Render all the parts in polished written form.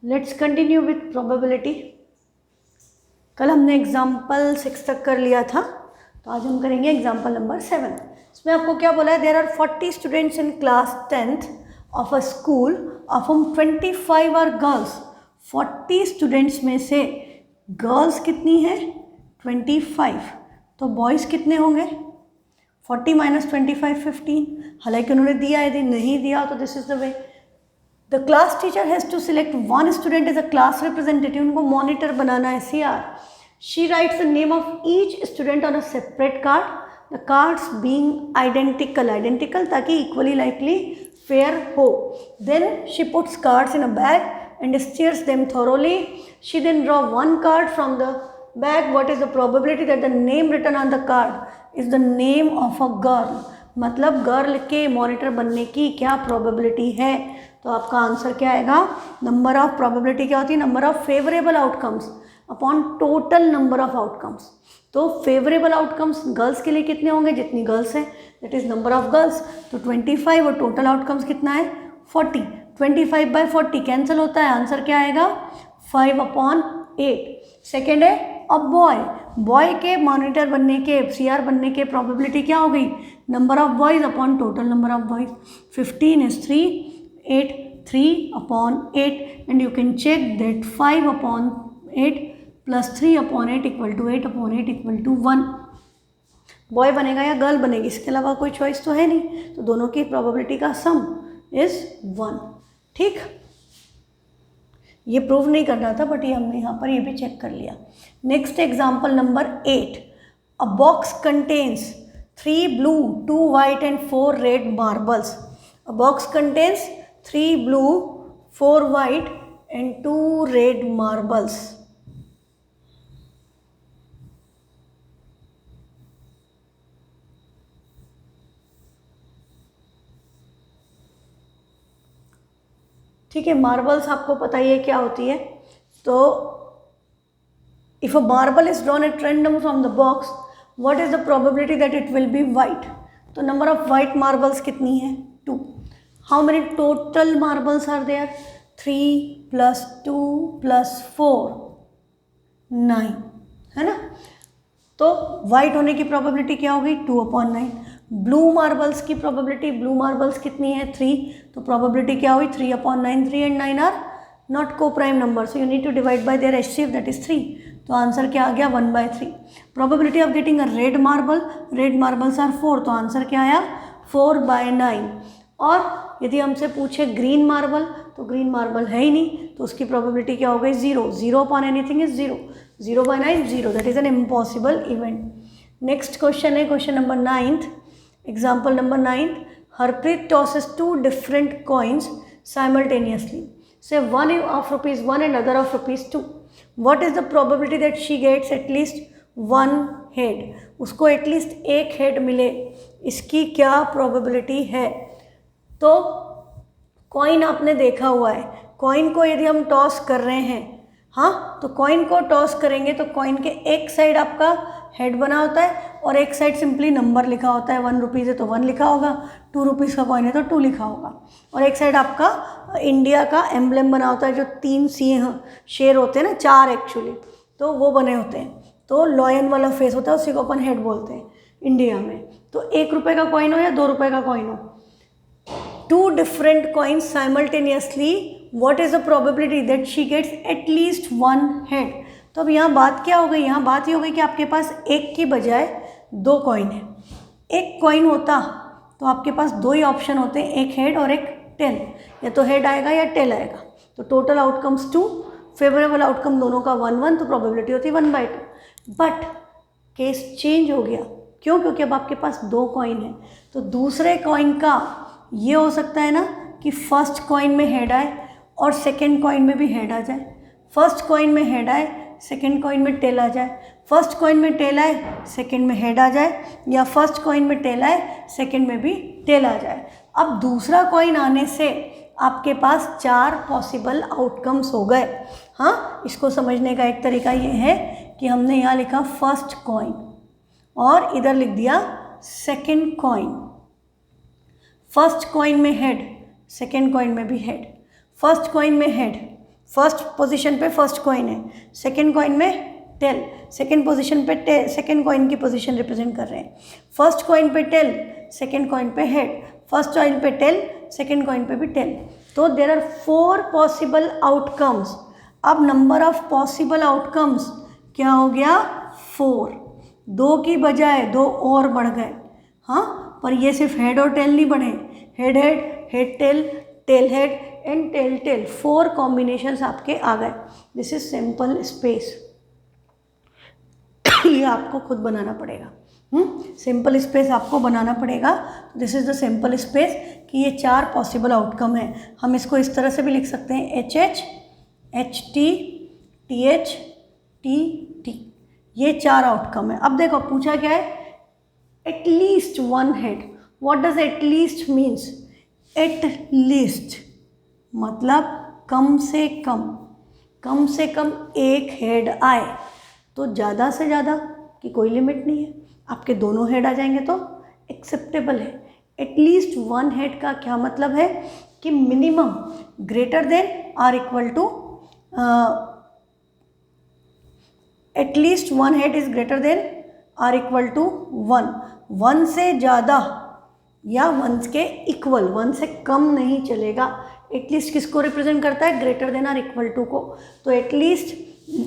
Let's continue with probability. कल हमने example 6 तक कर लिया था, तो आज हम करेंगे एग्जाम्पल नंबर 7। इसमें आपको क्या बोला है, there are 40 students in class 10th of a school of whom 25 are girls. 40 students में से गर्ल्स कितनी है 25, तो बॉयज़ कितने होंगे 40 माइनस 25 15। हालांकि उन्होंने दिया, यदि नहीं दिया तो this is the way the class teacher has to select one student as a class representative. उनको मॉनिटर बनाना है CR। She writes the name of each student on a separate card, the cards being identical ताकि equally likely fair हो। Then she puts cards in a bag and steers them thoroughly. She then draw one card from the bag. What is the probability that the name written on the card is the name of a girl? मतलब girl के monitor बनने की क्या probability है, तो आपका answer क्या आएगा, नंबर ऑफ प्रोबेबिलिटी क्या होती है, number of favourable outcomes upon total number of outcomes. तो फेवरेबल आउटकम्स गर्ल्स के लिए कितने होंगे, जितनी गर्ल्स हैं that is number of girls, तो 25 और टोटल आउटकम्स कितना है 40। 25/40 कैंसिल होता है, आंसर क्या आएगा 5/8। सेकेंड है अब बॉय के मॉनिटर बनने के CR बनने के प्रोबेबिलिटी क्या हो गई, number of boys upon total number of boys. 15 is 3, 8 3/8 and you can check that 5/8 plus 3/8 equal to 8/8 equal to 1। Boy बनेगा या गर्ल बनेगी, इसके अलावा कोई चॉइस तो है नहीं, तो दोनों की प्रोबेबिलिटी का सम इज 1। ठीक, ये प्रूव नहीं करना था बट ये हमने यहाँ पर ये भी चेक कर लिया। Next example number 8। A box contains 3 blue 2 white and 4 red marbles. A box contains 3 blue 4 white and 2 red marbles. ठीक है, मार्बल्स आपको पता ही है क्या होती है। तो if a marble is drawn at random from the box, what is the probability that it will be white. तो नंबर ऑफ वाइट मार्बल्स कितनी है 2। How many total marbles are there, 3 + 2 + 4 9, है ना। तो वाइट होने की प्रोबेबिलिटी क्या होगी 2/9। ब्लू मार्बल्स की प्रोबेबिलिटी, ब्लू मार्बल्स कितनी है 3, तो प्रोबेबिलिटी क्या हुई 3/9। 3 and 9 are not co prime number, so you need to divide by their HCF that is 3। तो आंसर क्या आ गया 1/3। Probability of getting a red marble, red marbles are 4, तो आंसर क्या आया 4/9। और यदि हमसे पूछे ग्रीन मार्बल, तो ग्रीन मार्बल है ही नहीं, तो उसकी प्रोबेबिलिटी क्या हो गई 0। 0/anything is 0, 0/9 0, that is an impossible event. Next question है question number 9th, example number 9। Harpreet tosses 2 different coins simultaneously, say one of ₹1 and other of ₹2। what is the probability that she gets at least one head? उसको at least एक head मिले, इसकी क्या probability है। तो coin आपने देखा हुआ है, कॉइन को यदि हम टॉस कर रहे हैं, हाँ, तो कॉइन को टॉस करेंगे तो कॉइन के एक साइड आपका हेड बना होता है और एक साइड सिंपली नंबर लिखा होता है। 1 रुपीज़ है तो 1 लिखा होगा, 2 रुपीज़ का कॉइन है तो 2 लिखा होगा, और एक साइड आपका इंडिया का एम्ब्लेम बना होता है, जो 3 सिंह शेर होते हैं ना, 4 एक्चुअली, तो वो बने होते हैं। तो लॉयन वाला फेस होता है, उसी को अपन हेड बोलते हैं इंडिया में। तो 1 रुपये का कॉइन हो या 2 रुपये का कॉइन हो, 2 different coins simultaneously, what is the probability that she gets at least one head? तो अब यहाँ बात क्या हो गई, यहाँ बात ये हो गई कि आपके पास एक की बजाय 2 कॉइन है। एक कॉइन होता तो आपके पास 2 ही ऑप्शन होते हैं, एक हेड और एक टेल, या तो हेड आएगा या टेल आएगा। तो टोटल आउटकम्स 2, फेवरेबल आउटकम दोनों का 1/1, तो प्रोबेबिलिटी होती है 1/2। बट केस चेंज हो गया, क्यों, क्योंकि अब आपके पास 2 कॉइन है। तो दूसरे कॉइन का ये हो सकता है ना कि फर्स्ट कॉइन में हेड आए और सेकंड कॉइन में भी हेड आ जाए, फर्स्ट कॉइन में हेड आए सेकंड कॉइन में टेल आ जाए, फर्स्ट कॉइन में टेल आए सेकंड में हेड आ जाए, या फर्स्ट कॉइन में टेल आए सेकंड में भी टेल आ जाए। अब दूसरा कॉइन आने से आपके पास 4 पॉसिबल आउटकम्स हो गए। हाँ, इसको समझने का एक तरीका ये है कि हमने यहाँ लिखा फर्स्ट कॉइन और इधर लिख दिया सेकंड कॉइन। फर्स्ट कॉइन में हेड, सेकेंड कॉइन में भी हेड, फर्स्ट कॉइन में हेड, फर्स्ट पोजीशन पे फर्स्ट कॉइन है, सेकंड कॉइन में टेल, सेकंड पोजीशन पे टेल, सेकंड कॉइन की पोजीशन रिप्रेजेंट कर रहे हैं। फर्स्ट कॉइन पे टेल, सेकंड कॉइन पे हेड, फर्स्ट कॉइन पे टेल, सेकंड कॉइन पे भी टेल। तो देयर आर 4 पॉसिबल आउटकम्स। अब नंबर ऑफ पॉसिबल आउटकम्स क्या हो गया? 4। 2 की बजाय 2 और बढ़ गए। हाँ, पर ये सिर्फ हेड और टेल नहीं बढ़े, head head, head tail, tail head and tail tail, 4 combinations आपके आ गए। This is simple space. ये आपको खुद बनाना पड़ेगा। सिंपल स्पेस आपको बनाना पड़ेगा। This is the simple space कि ये 4 पॉसिबल आउटकम है। हम इसको इस तरह से भी लिख सकते हैं, HH, HT, TH, TT, ये 4 आउटकम है। अब देखो पूछा क्या है? At least 1 head. What does at least means? At least मतलब कम से कम एक हेड आए। तो ज़्यादा से ज़्यादा की कोई लिमिट नहीं है, आपके दोनों हेड आ जाएंगे तो एक्सेप्टेबल है। एटलीस्ट 1 हेड का क्या मतलब है? कि minimum greater than are equal to, at least 1 head is greater than are equal to 1। 1 से ज़्यादा या 1 के इक्वल, 1 से कम नहीं चलेगा। एटलीस्ट किसको रिप्रेजेंट करता है? Greater than are equal to को। तो एटलीस्ट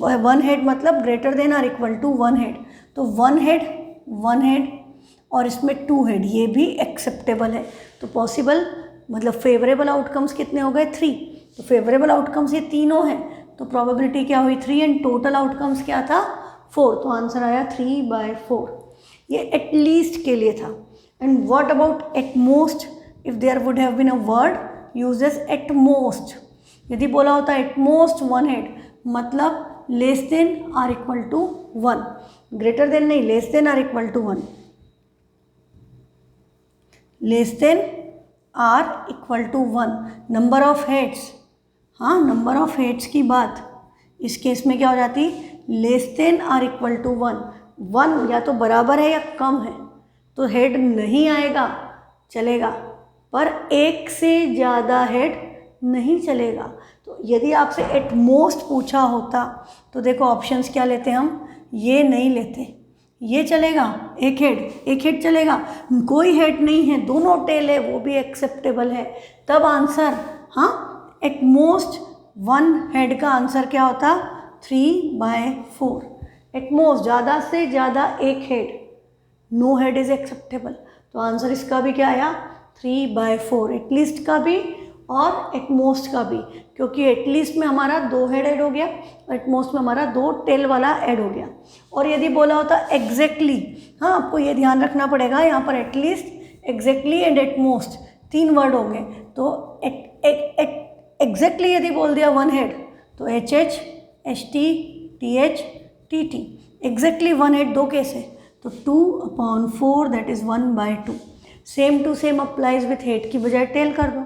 1 हेड मतलब greater than are equal to 1 head. तो 1 हेड और इसमें 2 हेड, ये भी एक्सेप्टेबल है। तो पॉसिबल मतलब फेवरेबल आउटकम्स कितने हो गए? 3। तो फेवरेबल आउटकम्स ये तीनों हैं, तो प्रोबेबिलिटी क्या हुई? 3 एंड टोटल आउटकम्स क्या था? 4। तो आंसर आया 3/4। ये एटलीस्ट के लिए था। And what about at most? If there would have been a word used as at most, यदि बोला होता एटमोस्ट 1 हेड मतलब less than are equal to 1, greater than नहीं, less than are equal to 1, less than are equal to 1। Number of heads, हाँ number of heads की बात इस case में क्या हो जाती? Less than are equal to 1। 1 या तो बराबर है या कम है तो हेड नहीं आएगा, चलेगा, पर 1 से ज़्यादा हेड नहीं चलेगा। तो यदि आपसे एट मोस्ट पूछा होता तो देखो ऑप्शंस क्या लेते हम? ये नहीं लेते, ये चलेगा, एक हेड चलेगा, कोई हेड नहीं है, दोनों टेल है, वो भी एक्सेप्टेबल है। तब आंसर, हाँ एट मोस्ट 1 हेड का आंसर क्या होता? 3/4। एट मोस्ट ज़्यादा से ज़्यादा एक head, no head is acceptable. तो आंसर इसका भी क्या आया? 3/4। एटलीस्ट का भी और एटमोस्ट का भी, क्योंकि एटलीस्ट में हमारा 2 हेड ऐड हो गया और एटमोस्ट में हमारा 2 टेल वाला ऐड हो गया। और यदि बोला होता एग्जैक्टली, हाँ आपको ये ध्यान रखना पड़ेगा, यहाँ पर at least, exactly and at most 3 word होंगे। तो एग्जैक्टली यदि बोल दिया 1 हेड तो HH, HT, TH, TT। Exactly 1 head 2 case है तो 2/4 that is 1/2। Same to same applies with head की बजाय टेल कर दो।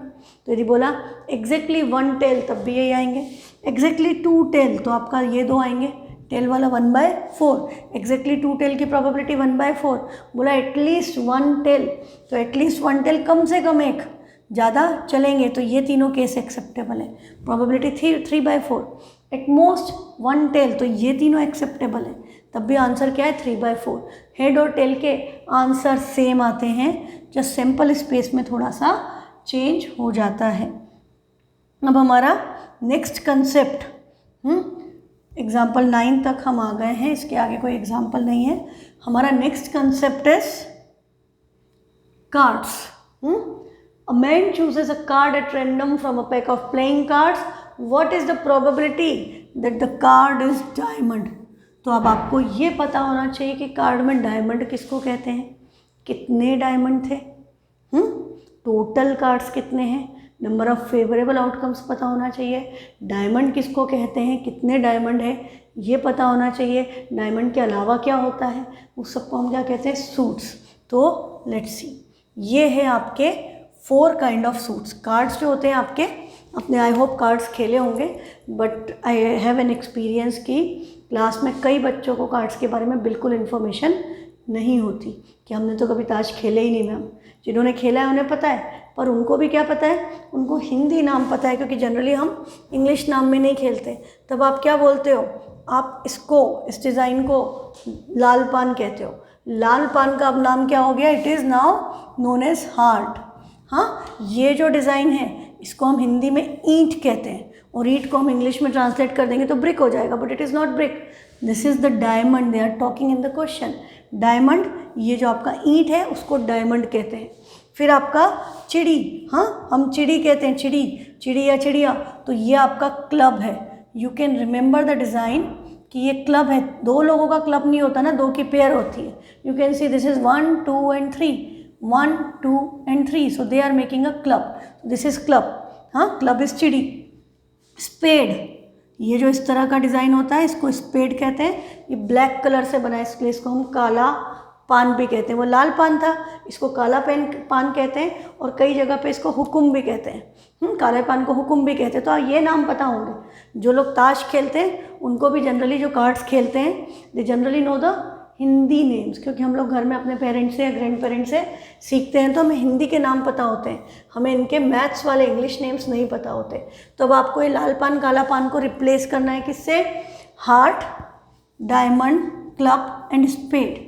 तो यदि बोला एग्जैक्टली 1 टेल तब भी यही आएंगे, एग्जैक्टली 2 टेल तो आपका ये 2 आएंगे, टेल वाला 1/4, एग्जैक्टली 2 टेल की प्रोबेबिलिटी 1/4। बोला एटलीस्ट 1 टेल तो एटलीस्ट 1 टेल कम से कम एक, ज़्यादा चलेंगे तो ये तीनों केस एक्सेप्टेबल है, प्रोबेबिलिटी 3/4। एटमोस्ट 1 टेल तो ये तीनों एक्सेप्टेबल है, तब भी आंसर क्या है? 3/4। हेड और टेल के आंसर सेम आते हैं, जस्ट सिंपल स्पेस में थोड़ा सा चेंज हो जाता है। अब हमारा नेक्स्ट कंसेप्ट, एग्जाम्पल 9 तक हम आ गए हैं, इसके आगे कोई एग्जाम्पल नहीं है। हमारा next concept is cards. A man chooses a card at random from a pack of playing cards. What is the probability that the card is diamond? तो अब आपको ये पता होना चाहिए कि कार्ड में डायमंड किसको कहते हैं, कितने डायमंड थे, टोटल कार्ड्स कितने हैं, नंबर ऑफ फेवरेबल आउटकम्स पता होना चाहिए, डायमंड किसको कहते हैं, कितने डायमंड है ये पता होना चाहिए, डायमंड के अलावा क्या होता है उस सबको हम क्या कहते हैं? सूट्स। तो लेट्स सी, ये है आपके 4 काइंड ऑफ सूट्स। कार्ड्स जो होते हैं आपके, अपने आई होप कार्ड्स खेले होंगे, but I have an experience कि क्लास में कई बच्चों को कार्ड्स के बारे में बिल्कुल इन्फॉर्मेशन नहीं होती, कि हमने तो कभी ताश खेले ही नहीं मैम। जिन्होंने खेला है उन्हें पता है पर उनको भी क्या पता है, उनको हिंदी नाम पता है, क्योंकि जनरली हम इंग्लिश नाम में नहीं खेलते। तब आप क्या बोलते हो, आप इसको, इस डिज़ाइन को लाल पान कहते हो। लाल पान का अब नाम क्या हो गया, it is now known as heart. हाँ, ये जो डिज़ाइन है इसको हम हिंदी में ईंट कहते हैं, और ईंट को हम इंग्लिश में ट्रांसलेट कर देंगे तो ब्रिक हो जाएगा, but it is not brick, this is the diamond they are talking in the question. Diamond, ये जो आपका ईंट है उसको डायमंड कहते हैं। फिर आपका चिड़ी, हाँ हम चिड़ी कहते हैं, चिड़ी, चिड़ी या चिड़िया, तो ये आपका क्लब है। You can remember the design कि ये क्लब है, दो लोगों का क्लब नहीं होता ना, दो की पेयर होती है। You can see this is 1 2 and 3, 1 2 and 3, so they are making a club, so this is club। हाँ, क्लब इज चिड़ी। स्पेड, ये जो इस तरह का डिज़ाइन होता है इसको स्पेड कहते हैं। ये ब्लैक कलर से बना है, इसलिए इसको हम काला पान भी कहते हैं। वो लाल पान था, इसको काला पान कहते हैं, और कई जगह पे इसको हुकुम भी कहते हैं। काले पान को हुकुम भी कहते हैं। तो ये नाम पता होंगे। जो लोग ताश खेलते हैं उनको भी जनरली, जो कार्ड्स खेलते हैं, they generally know the Hindi names, क्योंकि हम लोग घर में अपने पेरेंट्स से या ग्रैंड पेरेंट्स से सीखते हैं, तो हमें हिंदी के नाम पता होते हैं, हमें इनके मैथ्स वाले इंग्लिश नेम्स नहीं पता होते। तो अब आपको ये लाल पान काला पान को रिप्लेस करना है किससे, heart, diamond, club and spade,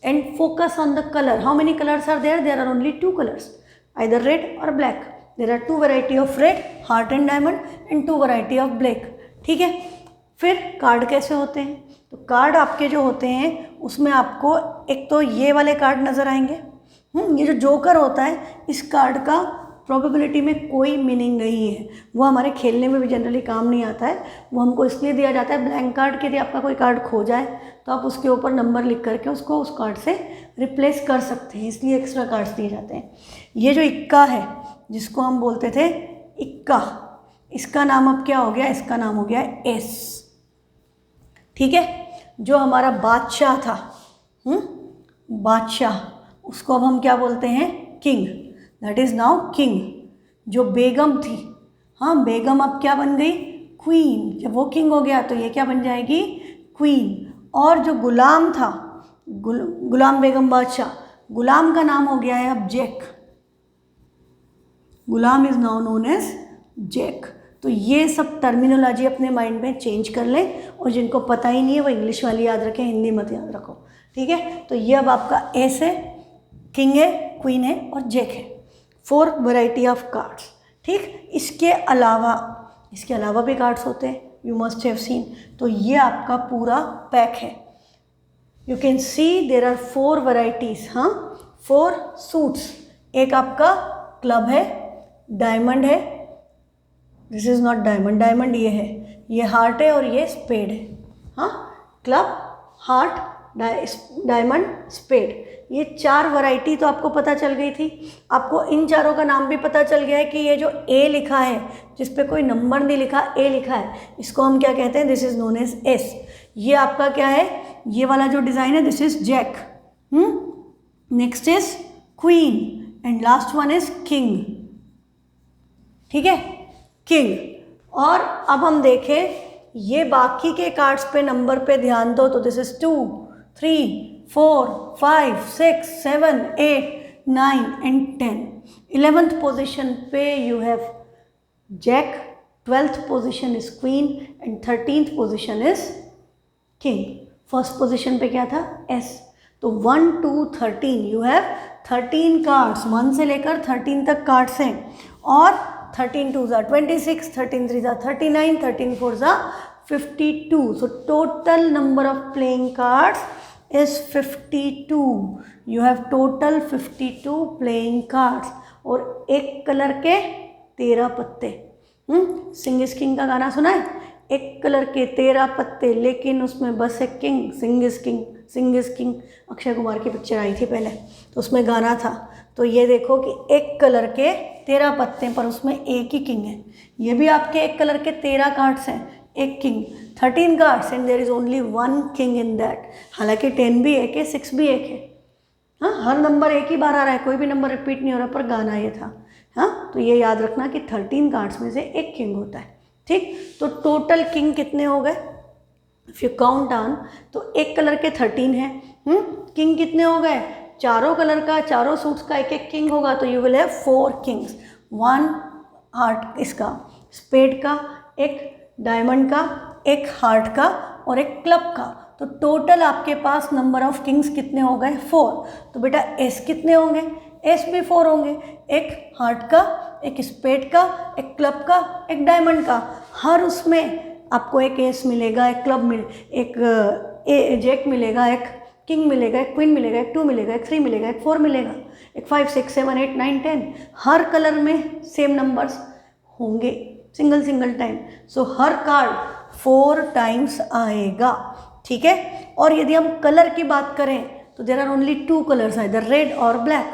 and focus on the color. How many colors are there? There are only 2 colors, either red or black. There are 2 variety of red, heart and diamond, and 2 variety of black. ठीक है। फिर card कैसे होते हैं, तो card आपके जो होते हैं उसमें आपको एक तो ये वाले कार्ड नज़र आएंगे। ये जो जोकर होता है, इस कार्ड का प्रोबेबिलिटी में कोई मीनिंग नहीं है, वो हमारे खेलने में भी जनरली काम नहीं आता है। वो हमको इसलिए दिया जाता है ब्लैंक कार्ड के, यदि आपका कोई कार्ड खो जाए तो आप उसके ऊपर नंबर लिख करके उसको उस कार्ड से रिप्लेस कर सकते हैं, इसलिए एक्स्ट्रा कार्ड्स दिए जाते हैं। ये जो इक्का है, जिसको हम बोलते थे इक्का, इसका नाम अब क्या हो गया, इसका नाम हो गया एस। ठीक है। जो हमारा बादशाह था, बादशाह, उसको अब हम क्या बोलते हैं, king, that is now king. जो बेगम थी, हाँ बेगम अब क्या बन गई, क्वीन। जब वो किंग हो गया तो ये क्या बन जाएगी, क्वीन। और जो गुलाम था, गुलाम बेगम बादशाह, गुलाम का नाम हो गया है अब जैक। गुलाम is now known as jack. तो ये सब टर्मिनोलॉजी अपने माइंड में चेंज कर लें, और जिनको पता ही नहीं है वो इंग्लिश वाली याद रखें, हिंदी मत याद रखो। ठीक है। तो ये अब आपका एस है, किंग है, क्वीन है और जैक है। 4 वैरायटी ऑफ कार्ड्स। ठीक। इसके अलावा भी कार्ड्स होते हैं, यू मस्ट हैव सीन। तो ये आपका पूरा पैक है। You can see there are 4 varieties, हाँ 4 सूट्स। एक आपका क्लब है, डायमंड है, this is not diamond, diamond ये है, ये हार्ट है और ये स्पेड है। हाँ, क्लब, हार्ट, डायमंड, स्पेड, ये 4 वैरायटी तो आपको पता चल गई थी। आपको इन चारों का नाम भी पता चल गया है कि ये जो ए लिखा है, जिस पे कोई नंबर नहीं लिखा, ए लिखा है, इसको हम क्या कहते हैं, this is known as ace. ये आपका क्या है, ये वाला जो डिज़ाइन है, this is jack. Next is queen and last one is king. ठीक है, किंग। और अब हम देखें ये बाकी के कार्ड्स पे नंबर पे ध्यान दो, तो this is 2 3 4 5 6 7 8 9 and 10। 11th position पे you have jack, 12th position is queen and 13th position is king. First position पे क्या था, एस। तो 1 2 13 यू हैव 13 कार्ड्स, 1 से लेकर 13 तक कार्ड्स हैं। और 13 2s are 26, 13 3s are 39, 13 4s are 52. So total number of playing cards is 52. You have total 52 playing cards. और एक कलर के 13 पत्ते। सिंग इज किंग का गाना सुना है, एक कलर के 13 पत्ते, लेकिन उसमें बस एक king, Singh is king, Singh is king. Akshay Kumar की पिक्चर आई थी पहले, तो उसमें गाना था। तो ये देखो कि एक कलर के 13 पत्ते, पर उसमें एक ही किंग है। ये भी आपके एक कलर के 13 कार्ड्स हैं, एक king, 13 cards and there is only 1 king in that. हालांकि 10 भी एक है, 6 भी एक है। हाँ, हर नंबर एक ही बार आ रहा है, कोई भी नंबर रिपीट नहीं हो रहा, पर गाना ये था। हाँ, तो ये याद रखना कि 13 कार्ड्स में से एक किंग होता है। ठीक। तो टोटल किंग कितने हो गए, इफ यू काउंट डाउन, तो एक कलर के 13 हैं। किंग कितने हो गए, चारों कलर का, चारों सूट्स का एक एक किंग होगा, तो you will have 4 Kings, 1 heart इसका, स्पेड का, एक डायमंड का, एक हार्ट का और एक क्लब का। तो टोटल आपके पास नंबर ऑफ किंग्स कितने हो गए? 4। तो बेटा एस कितने होंगे? एस भी 4 होंगे, एक हार्ट का, एक स्पेड का, एक क्लब का, एक डायमंड का। हर उसमें आपको एक एस मिलेगा, एक क्लब एक जैक मिलेगा, एक किंग मिलेगा, एक क्वीन मिलेगा, एक 2 मिलेगा, एक 3 मिलेगा, एक 4 मिलेगा, एक 5 6 7 8 9 10। हर कलर में सेम नंबर्स होंगे सिंगल टाइम। सो हर कार्ड 4 टाइम्स आएगा, ठीक है। और यदि हम कलर की बात करें तो देयर आर ओनली 2 कलर्स, इधर रेड और ब्लैक।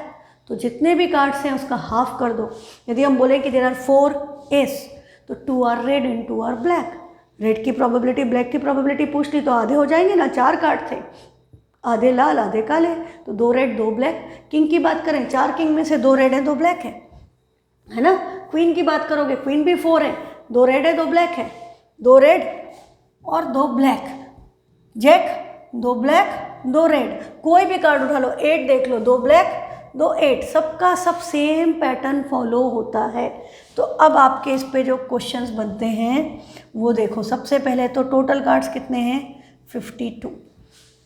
तो जितने भी कार्ड्स हैं उसका हाफ कर दो। यदि हम बोलें कि देयर आर 4 एस, तो 2 are red and 2 are black. Red की प्रोबेबिलिटी, ब्लैक की प्रोबेबिलिटी पूछ ली तो आधे हो जाएंगे ना, 4 कार्ड थे, आधे लाल आधे काले, तो 2 रेड 2 ब्लैक। किंग की बात करें, 4 किंग में से 2 रेड है 2 ब्लैक है ना। क्वीन की बात करोगे, क्वीन भी 4 है, 2 रेड है 2 ब्लैक है, 2 रेड और 2 ब्लैक। जैक 2 ब्लैक 2 रेड, कोई भी कार्ड उठा लो, 8 देख लो, 2 ब्लैक 2 8, सबका सब सेम पैटर्न फॉलो होता है। तो अब आपके इस पे जो क्वेश्चंस बनते हैं वो देखो। सबसे पहले तो टोटल कार्ड्स कितने हैं? 52।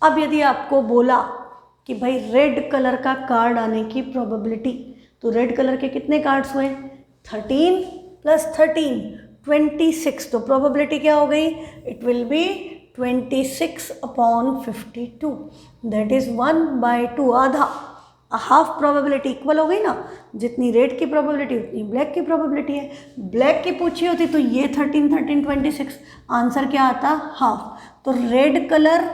अब यदि आपको बोला कि भाई रेड कलर का कार्ड आने की प्रोबेबिलिटी, तो रेड कलर के कितने कार्ड्स हुए? 13 + 13 26। तो प्रोबेबिलिटी क्या हो गई? It will B 26/52, that is 1/2, आधा, हाफ प्रोबेबिलिटी इक्वल हो गई ना। जितनी रेड की प्रोबेबिलिटी उतनी ब्लैक की प्रोबेबिलिटी है। ब्लैक की पूछी होती तो ये 13 13 26, आंसर क्या आता? हाफ। तो रेड कलर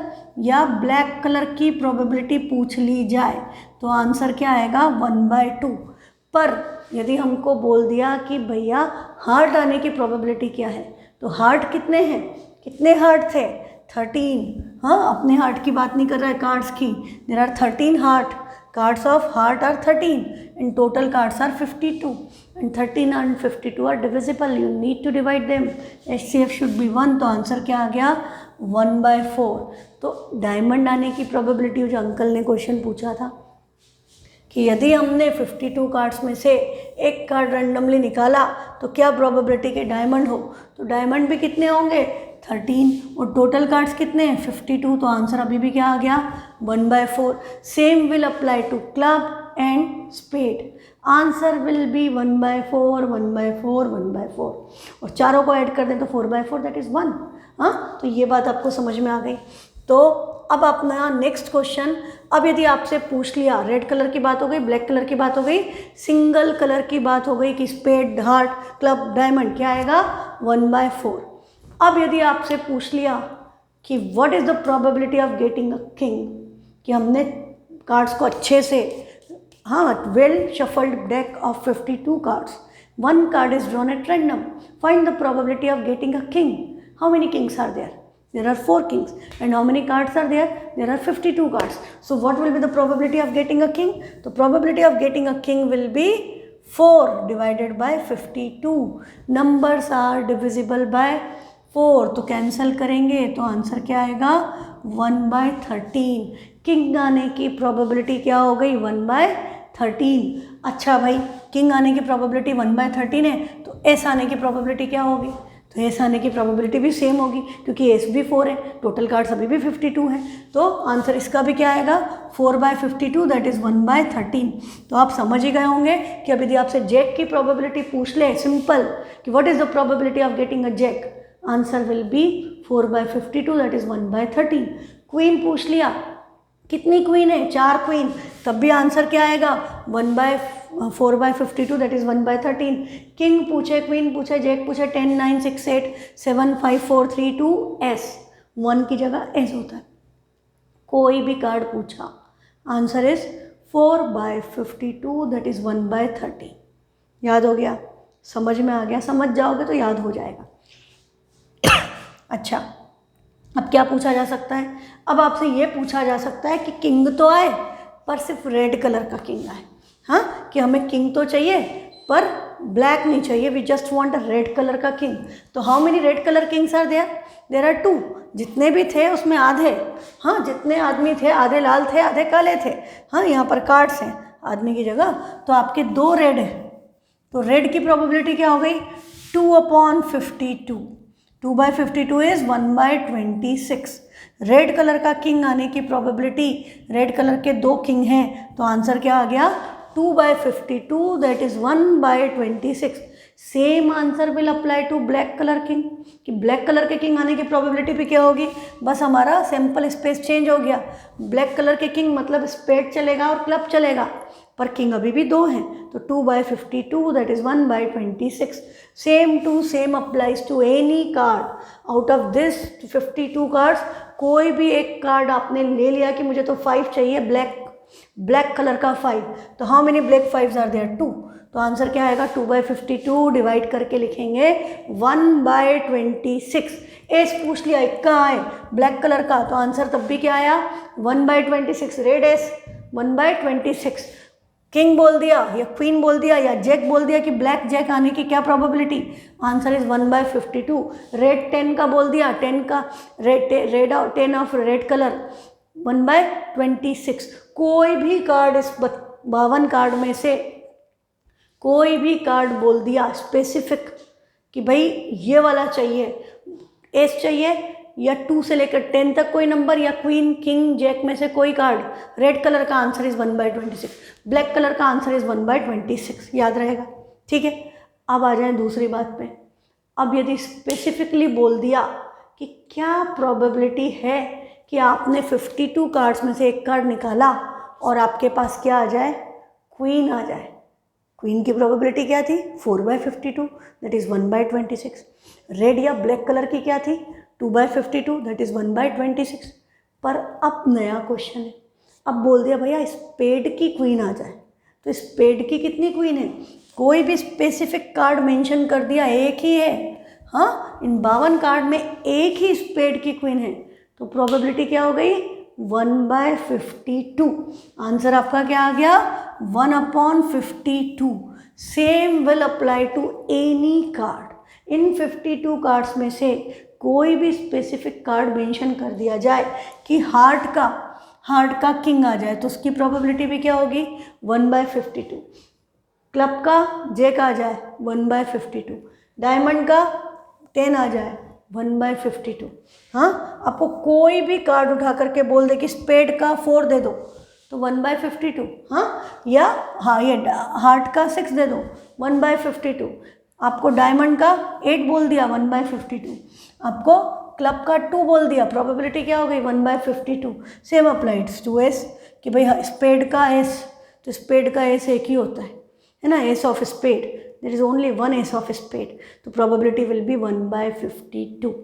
या ब्लैक कलर की प्रोबेबिलिटी पूछ ली जाए तो आंसर क्या आएगा? 1/2। पर यदि हमको बोल दिया कि भैया हार्ट आने की प्रोबेबिलिटी क्या है, तो हार्ट कितने हैं? कितने हार्ट थे? 13। हाँ, अपने हार्ट की बात नहीं कर रहा है, कार्ड्स की। There are 13 heart, cards of heart are 13 and total cards are 52, and 13 and 52 are divisible, you need to divide them. HCF should be 1, तो आंसर क्या आ गया? 1/4। तो डायमंड आने की प्रोबेबिलिटी जो अंकल ने क्वेश्चन पूछा था कि यदि हमने 52 कार्ड्स में से एक कार्ड रैंडमली निकाला तो क्या प्रोबेबिलिटी के डायमंड हो? तो डायमंड भी कितने होंगे? 13, और टोटल कार्ड्स कितने हैं? 52। तो आंसर अभी भी क्या आ गया? 1/4। Same will apply to club and spade, answer will be 1/4 1/4 1/4, और चारों को ऐड कर दें तो 4/4, दैट इज़ 1। हाँ, तो ये बात आपको समझ में आ गई। तो अब अपना नेक्स्ट क्वेश्चन, अब यदि आपसे पूछ लिया, रेड कलर की बात हो गई, ब्लैक कलर की बात हो गई, सिंगल कलर की बात हो गई कि स्पेड, हार्ट, क्लब, डायमंड, क्या आएगा? 1/4। अब यदि आपसे पूछ लिया कि what is the probability of getting a king, कि हमने कार्ड्स को अच्छे से, हाँ, well shuffled deck of 52 cards, 1 card is drawn at random, find the probability of getting a king. How many kings are there? There are 4 kings. And how many cards are there? There are 52 cards. So what will be the probability of getting a king? The probability of getting a king will be 4 divided by 52. Numbers are divisible by 4. तो cancel करेंगे तो answer क्या आएगा? 1/13। King आने की probability क्या हो गई? 1/13। अच्छा भाई, किंग आने की प्रोबेबिलिटी 1/13 है, तो एस आने की प्रोबेबिलिटी क्या होगी? तो एस आने की प्रोबेबिलिटी भी सेम होगी, क्योंकि एस भी 4 है, टोटल कार्ड्स अभी भी 52 है। तो आंसर इसका भी क्या आएगा? 4/52, दैट इज़ 1/13। तो आप समझ ही गए होंगे कि अब यदि आपसे जैक की प्रोबेबिलिटी पूछ ले, सिंपल, कि what is the probability of getting a jack, answer will be 4/52, that is 1/13। Queen पूछ लिया, कितनी क्वीन है? 4 क्वीन, तब भी आंसर क्या आएगा? 4/52, दैट इज़ 1/13। किंग पूछे, क्वीन पूछे, जैक पूछे, 10 9 6 8 7 5 4 3 2 एस, 1 की जगह एस होता है। कोई भी कार्ड पूछा, आंसर इज 4/52, दैट इज़ 1/13। याद हो गया? समझ में आ गया? समझ जाओगे तो याद हो जाएगा। अच्छा, अब क्या पूछा जा सकता है? अब आपसे ये पूछा जा सकता है कि किंग तो आए पर सिर्फ रेड कलर का किंग आए, हाँ, कि हमें किंग तो चाहिए पर ब्लैक नहीं चाहिए, we just want a red colour का किंग। तो how many red colour kings are there? There are 2। जितने भी थे उसमें आधे, हाँ जितने आदमी थे आधे लाल थे आधे काले थे, हाँ यहाँ पर कार्ड्स हैं आदमी की जगह, तो आपके 2 रेड हैं। तो रेड की प्रोबेबिलिटी क्या हो गई? 2/52। 2/52 इज 1/26। रेड कलर का किंग आने की प्रोबेबिलिटी, रेड कलर के 2 किंग हैं, तो आंसर क्या आ गया? 2/52, that is 1/26। Same answer will apply to black colour king, कि ब्लैक कलर के किंग आने की प्रोबेबिलिटी भी क्या होगी? बस हमारा सिंपल स्पेस चेंज हो गया। ब्लैक कलर के किंग मतलब स्पेड चलेगा और क्लब चलेगा, पर किंग अभी भी 2 हैं, तो 2/52 that is 1/26। Same to same applies to any card out of this 52 cards. कोई भी एक कार्ड आपने ले लिया कि मुझे तो 5 चाहिए, ब्लैक कलर का 5, तो how many black 5s are there? 2। तो आंसर क्या आएगा? 2/52 डिवाइड करके लिखेंगे 1/26। एस पूछ लिया कहाँ है ब्लैक कलर का, तो आंसर तब भी क्या आया? 1/26। Red S 1/26। किंग बोल दिया या क्वीन बोल दिया या जैक बोल दिया कि ब्लैक जैक आने की क्या प्रोबेबिलिटी? Answer is 1/52। रेड 10 का बोल दिया, 10 का रेड 10 ऑफ रेड कलर 1/26। कोई भी कार्ड इस 52 कार्ड में से कोई भी कार्ड बोल दिया स्पेसिफिक कि भाई ये वाला चाहिए, एस चाहिए या 2 से लेकर 10 तक कोई नंबर, या क्वीन किंग जैक में से कोई कार्ड, रेड कलर का आंसर इज 1/26, ब्लैक कलर का आंसर इज 1/26। याद रहेगा, ठीक है। अब आ जाए दूसरी बात पे। अब यदि स्पेसिफिकली बोल दिया कि क्या प्रोबेबिलिटी है कि आपने 52 कार्ड्स में से एक कार्ड निकाला और आपके पास क्या आ जाए? क्वीन आ जाए। क्वीन की प्रोबेबिलिटी क्या थी? 4/52 दैट इज़ 1/26। रेड या ब्लैक कलर की क्या थी? 2/52 दैट इज़ 1/26। पर अब नया क्वेश्चन है, अब बोल दिया भैया स्पेड की क्वीन आ जाए, तो स्पेड की कितनी क्वीन है? कोई भी स्पेसिफिक कार्ड मेंशन कर दिया, एक ही है, हाँ इन 52 कार्ड में एक ही स्पेड की क्वीन है, तो प्रोबेबिलिटी क्या हो गई? 1/52। आंसर आपका क्या आ गया? 1/52। Same will apply to any card. इन 52 कार्ड्स में से कोई भी स्पेसिफिक कार्ड मेंशन कर दिया जाए कि हार्ट का किंग आ जाए, तो उसकी प्रोबेबिलिटी भी क्या होगी? 1/52। क्लब का जैक आ जाए 1/52, डायमंड का 10 आ जाए 1/52। हाँ, आपको कोई भी कार्ड उठा करके बोल दे कि स्पेड का 4 दे दो, तो 1/52। हाँ, या हाँ ये हार्ट का 6 दे दो 1/52। आपको डायमंड का 8 बोल दिया 1/52। आपको क्लब का 2 बोल दिया, प्रोबेबिलिटी क्या हो गई? 1/52। सेम अप्लाइड्स टू एस कि भाई स्पेड का एस, तो स्पेड का एस एक ही होता है ना, ace of spade, there is only 1 ace of spade, तो प्रोबेबिलिटी विल बी 1/52।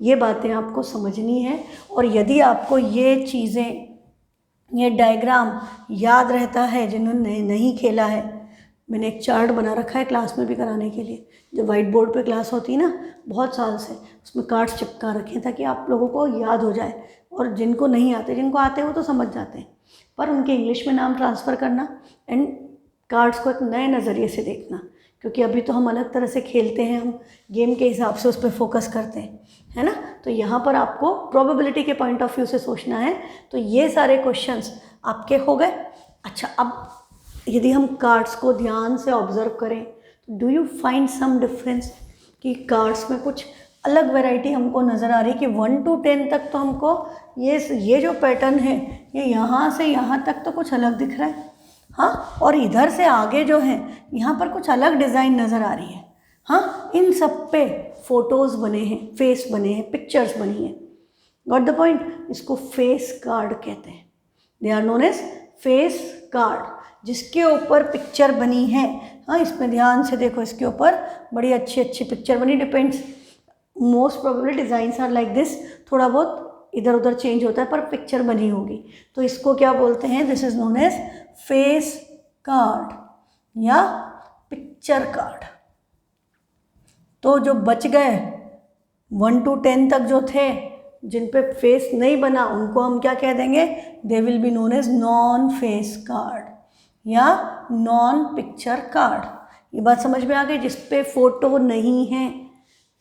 ये बातें आपको समझनी है। और यदि आपको ये चीज़ें, ये डायग्राम याद रहता है, जिन्होंने नहीं खेला है, मैंने एक चार्ट बना रखा है क्लास में भी कराने के लिए, जब वाइट बोर्ड पे क्लास होती है ना बहुत साल से, उसमें कार्ड्स चिपका रखे हैं ताकि आप लोगों को याद हो जाए। और जिनको नहीं आते, जिनको आते हैं वो तो समझ जाते हैं, पर उनके इंग्लिश में नाम ट्रांसफ़र करना एंड कार्ड्स को एक नए नज़रिए से देखना, क्योंकि अभी तो हम अलग तरह से खेलते हैं, हम गेम के हिसाब से उस पर फोकस करते हैं, है ना। तो यहाँ पर आपको प्रोबेबिलिटी के पॉइंट ऑफ व्यू से सोचना है। तो ये सारे क्वेश्चंस आपके हो गए। अच्छा, अब यदि हम कार्ड्स को ध्यान से ऑब्जर्व करें तो do you find some difference, कि कार्ड्स में कुछ अलग वैरायटी हमको नज़र आ रही है कि 1 to 10 तक तो हमको ये जो पैटर्न है ये यहाँ से यहाँ तक तो कुछ अलग दिख रहा है, हाँ, और इधर से आगे जो है यहाँ पर कुछ अलग डिज़ाइन नज़र आ रही है, हाँ, इन सब पे फोटोज़ बने हैं, फेस बने हैं, पिक्चर्स बनी हैं। Got the point. इसको फेस कार्ड कहते हैं, they are known as face card, जिसके ऊपर पिक्चर बनी है। हाँ, इसमें ध्यान से देखो, इसके ऊपर बड़ी अच्छी अच्छी पिक्चर बनी, depends, most probably designs are like this, थोड़ा बहुत इधर उधर चेंज होता है पर पिक्चर बनी होगी, तो इसको क्या बोलते हैं? This is known as face card या पिक्चर कार्ड। तो जो बच गए 1 to 10 तक जो थे, जिन पे फेस नहीं बना, उनको हम क्या कह देंगे? They will be known as non face card या नॉन पिक्चर कार्ड। ये बात समझ में आ गई, जिस पे फोटो नहीं है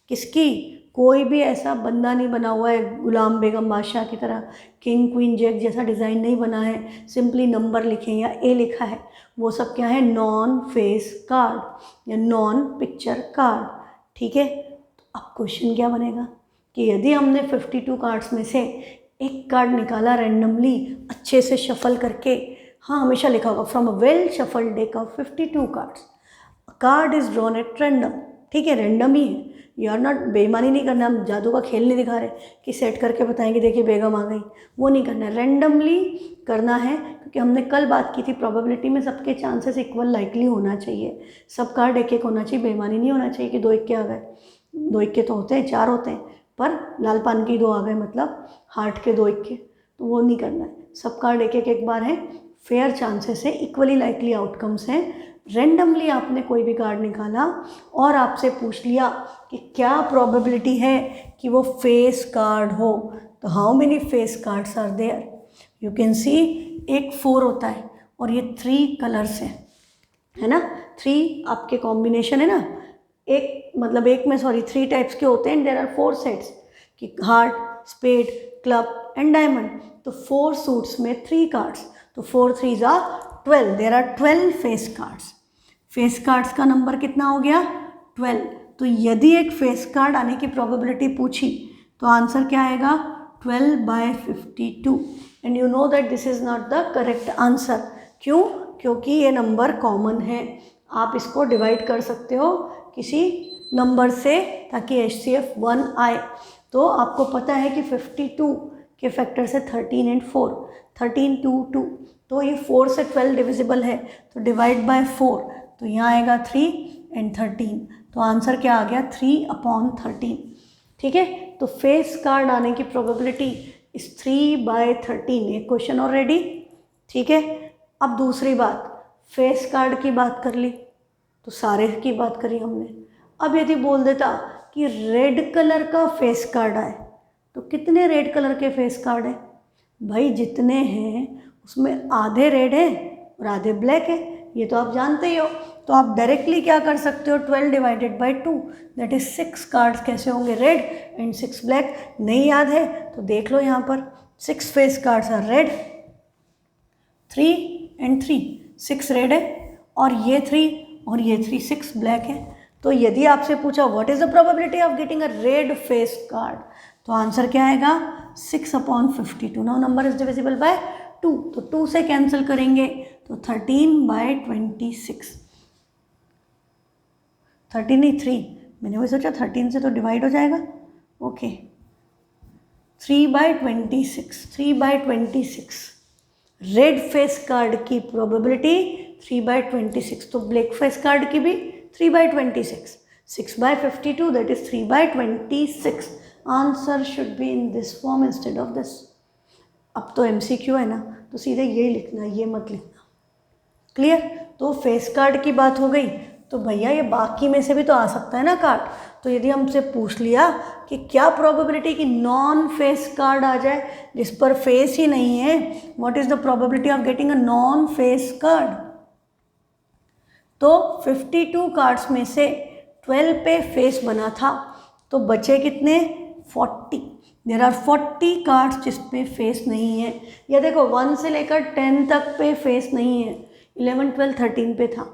किसकी, कोई भी ऐसा बंदा नहीं बना हुआ है गुलाम बेगम बादशाह की तरह, किंग क्वीन जैक जैसा डिज़ाइन नहीं बना है, सिंपली नंबर लिखे या ए लिखा है, वो सब क्या है, नॉन फेस कार्ड या नॉन पिक्चर कार्ड। ठीक है, तो अब क्वेश्चन क्या बनेगा कि यदि हमने 52 कार्ड्स में से एक कार्ड निकाला रैंडमली अच्छे से शफल करके, हाँ हमेशा लिखा होगा from a well shuffled deck of 52 cards, card is drawn at random. ठीक है, रैंडम ही है, यू आर नॉट, बेईमानी नहीं करना, हम जादू का खेल नहीं दिखा रहे कि सेट करके बताएंगे देखिए बेगम आ गई, वो नहीं करना है, रैंडमली करना है। क्योंकि हमने कल बात की थी प्रोबेबिलिटी में सबके चांसेस इक्वल लाइकली होना चाहिए, सब कार्ड एक एक होना चाहिए, बेईमानी नहीं होना चाहिए कि 2 इक्के आ गए, 2 इक्के तो होते हैं, 4 होते हैं, पर लाल पान के 2 आ गए मतलब हार्ट के 2 इक्के, तो वो नहीं करना है, सब कार्ड एक एक बार है, फेयर चांसेस है, इक्वली लाइकली आउटकम्स हैं। रेंडमली आपने कोई भी कार्ड निकाला और आपसे पूछ लिया कि क्या प्रोबेबिलिटी है कि वो फेस कार्ड हो, तो how many face cards are there, you can see एक 4 होता है और ये 3 कलर्स हैं, है ना, 3 आपके कॉम्बिनेशन है ना, एक मतलब एक में 3 टाइप्स के होते हैं, देयर आर 4 सेट्स कि heart, spade, club and diamond, तो 4 सूट्स में 3 कार्ड्स, तो 4 3s are 12, there are 12 face cards. Face cards का नंबर कितना हो गया 12, तो यदि एक फेस कार्ड आने की प्रोबेबिलिटी पूछी तो आंसर क्या आएगा 12/52, and you know that this is not the correct answer. क्यों? क्योंकि ये नंबर कॉमन है, आप इसको डिवाइड कर सकते हो किसी नंबर से ताकि HCF 1 आए। तो आपको पता है कि 52 के फैक्टर से 13 एंड 4, 13 2 2, तो ये 4 से 12 डिविजिबल है, तो डिवाइड बाय 4, तो यहाँ आएगा 3 एंड 13, तो आंसर क्या आ गया 3/13। ठीक है, तो फेस कार्ड आने की प्रोबेबिलिटी इस 3/13, एक क्वेश्चन ऑलरेडी। ठीक है, अब दूसरी बात, फेस कार्ड की बात कर ली तो सारे की बात करी हमने, अब यदि बोल देता कि रेड कलर का फेस कार्ड आए तो कितने रेड कलर के फेस कार्ड हैं भाई, जितने हैं उसमें आधे रेड है और आधे ब्लैक है, ये तो आप जानते ही हो। तो आप डायरेक्टली क्या कर सकते हो, 12 divided by 2 that is 6 cards कैसे होंगे रेड एंड 6 ब्लैक, नहीं याद है तो देख लो यहाँ पर 6 face cards are red, 3 and 3, 6 red है और ये 3 और ये 3, 6 ब्लैक है। तो यदि आपसे पूछा what is the probability of getting a red face card, तो आंसर क्या आएगा 6/52। Now number is divisible by 2, तो 2 से कैंसिल करेंगे तो 13/26, 13 नहीं 3, मैंने वही सोचा 13 से तो डिवाइड हो जाएगा, ओके 3/26, 3/26 रेड फेस कार्ड की प्रोबेबिलिटी 3/26, तो ब्लैक फेस कार्ड की भी 3/26, 6/52 that is 3/26, answer should be in this form instead of this. अब तो MCQ है ना, तो सीधे ये लिखना, ये मत लिखना, क्लियर। तो फेस कार्ड की बात हो गई, तो भैया ये बाकी में से भी तो आ सकता है ना कार्ड, तो यदि हमसे पूछ लिया कि क्या प्रोबेबिलिटी कि नॉन फेस कार्ड आ जाए जिस पर फेस ही नहीं है, what is the probability of getting a non face card, तो 52 कार्ड्स में से 12 पे फेस बना था, तो बचे कितने 40, देयर आर 40 कार्ड्स जिसपे फेस नहीं है। या देखो 1 से लेकर 10 तक पे फेस नहीं है, 11 12 13 पे था,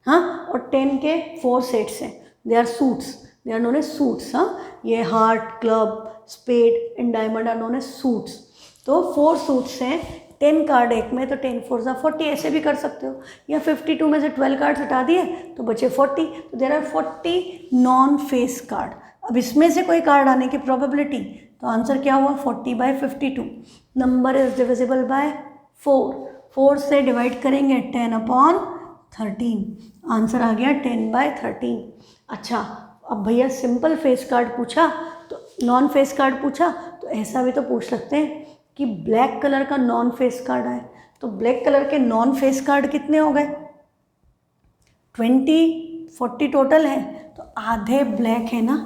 हाँ, और 10 के 4 सेट्स हैं, they are suits, they are known as suits, हाँ, ये heart, club, spade and diamond are known as suits, तो 4 सूट्स हैं, 10 कार्ड एक में, तो 10 4 40, ऐसे भी कर सकते हो, या 52 में से 12 कार्ड हटा दिए तो बचे 40, तो there are 40 non face card. अब इसमें से कोई कार्ड आने की प्रोबेबिलिटी, तो आंसर क्या हुआ 40/52, नंबर इज डिविजिबल बाय 4, 4 से डिवाइड करेंगे 10/13, आंसर आ गया 10/13। अच्छा, अब भैया सिंपल फेस कार्ड पूछा तो नॉन फेस कार्ड पूछा, तो ऐसा भी तो पूछ सकते हैं कि ब्लैक कलर का नॉन फेस कार्ड आए, तो ब्लैक कलर के नॉन फेस कार्ड कितने हो गए 20, 40 टोटल है, तो आधे ब्लैक है ना,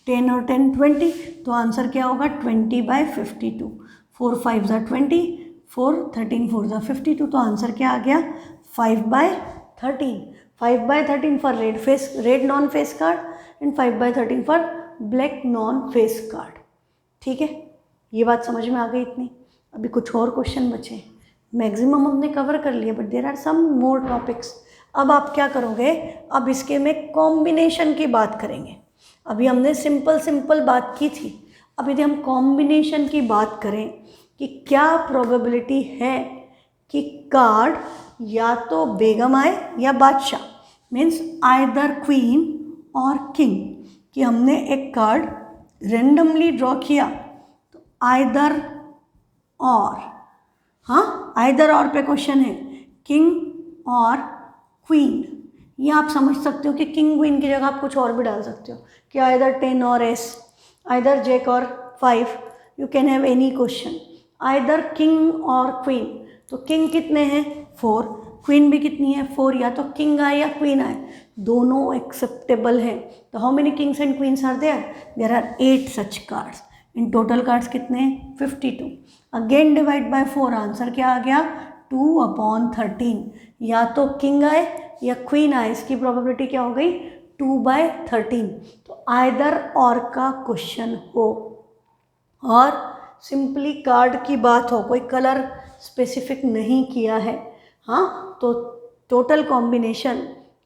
10 और 10 20, तो आंसर क्या होगा 20/52, 4 5s are 20, 4 13 4s are 52, तो आंसर क्या आ गया 5/13। 5/13 for red non face card and 5/13 for black non face card. ठीक है, ये बात समझ में आ गई इतनी। अभी कुछ और क्वेश्चन बचे, मैक्सिमम हमने कवर कर लिया, but there are some more topics. अब आप क्या करोगे, अब इसके में कॉम्बिनेशन की बात करेंगे। अभी हमने सिंपल बात की थी, अब यदि हम कॉम्बिनेशन की बात करें कि क्या प्रोबेबिलिटी है कि कार्ड या तो बेगम आए या बादशाह, मीन्स आइदर क्वीन और किंग, कि हमने एक कार्ड रेंडमली ड्रॉ किया तो आइदर और, हाँ आइदर और पे क्वेश्चन है, किंग और क्वीन। ये आप समझ सकते हो कि किंग क्वीन की जगह आप कुछ और भी डाल सकते हो कि आइदर 10 और एस, आइदर जैक और 5, you can have any question, either king और क्वीन। तो किंग कितने हैं 4, क्वीन भी कितनी है 4, या तो किंग आए या क्वीन आए, दोनों एक्सेप्टेबल है। तो how many kings and queens are there, there are 8 such cards. इन टोटल कार्ड्स कितने हैं 52। अगेन डिवाइड बाय 4, आंसर क्या आ गया 2/13। या तो किंग आए या क्वीन आए, इसकी प्रोबेबिलिटी क्या हो गई 2/13। तो आइदर और का क्वेश्चन हो और सिंपली कार्ड की बात हो, कोई कलर स्पेसिफिक नहीं किया है, हाँ, तो टोटल कॉम्बिनेशन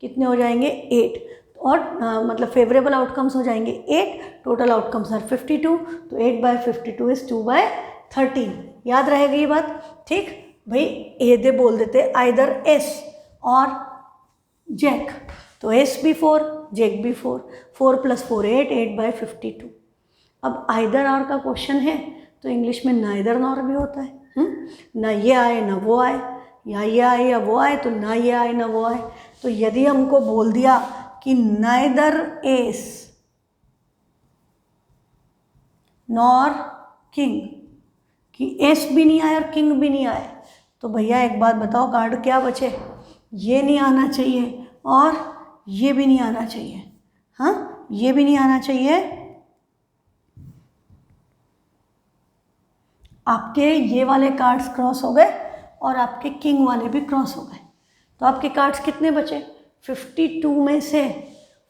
कितने हो जाएंगे 8, और मतलब फेवरेबल आउटकम्स हो जाएंगे 8, टोटल आउटकम्स आर 52। तो 8/52 इज 2/13। याद रहेगी ये बात, ठीक भाई। ए दे बोल देते आइदर एस और जैक, तो एस भी 4, जैक भी 4, 4 + 4 8, 8/52। अब आइदर और का क्वेश्चन है तो इंग्लिश में नाइदर नॉर भी होता है, ना ये आए ना वो आए, या ये आए या वो आए, तो ना ये आए ना वो आए। तो यदि हमको बोल दिया कि नाइदर एस नॉर किंग, कि एस भी नहीं आए और किंग भी नहीं आए, तो भैया एक बात बताओ, कार्ड क्या बचे, ये नहीं आना चाहिए और ये भी नहीं आना चाहिए, हाँ ये भी नहीं आना चाहिए, आपके ये वाले कार्ड्स क्रॉस हो गए और आपके किंग वाले भी क्रॉस हो गए। तो आपके कार्ड्स कितने बचे 52 में से